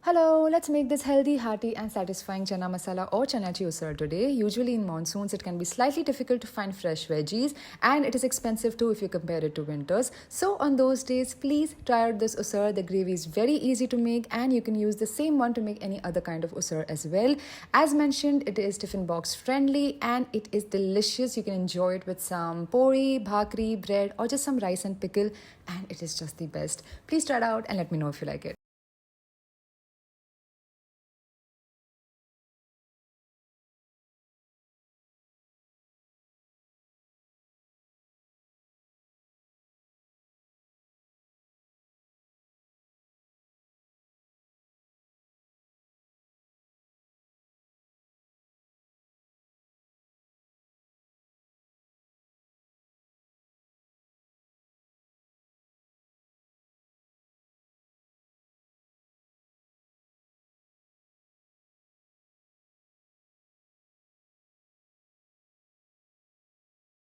Hello, let's make this healthy, hearty, and satisfying chana masala or chana usal today. Usually in monsoons, it can be slightly difficult to find fresh veggies, and it is expensive too if you compare it to winters. So on those days, please try out this usal. The gravy is very easy to make, and you can use the same one to make any other kind of usal as well. As mentioned, it is tiffin box friendly, and it is delicious. You can enjoy it with some pori, bhakri, bread, or just some rice and pickle, and it is just the best. Please try it out and let me know if you like it.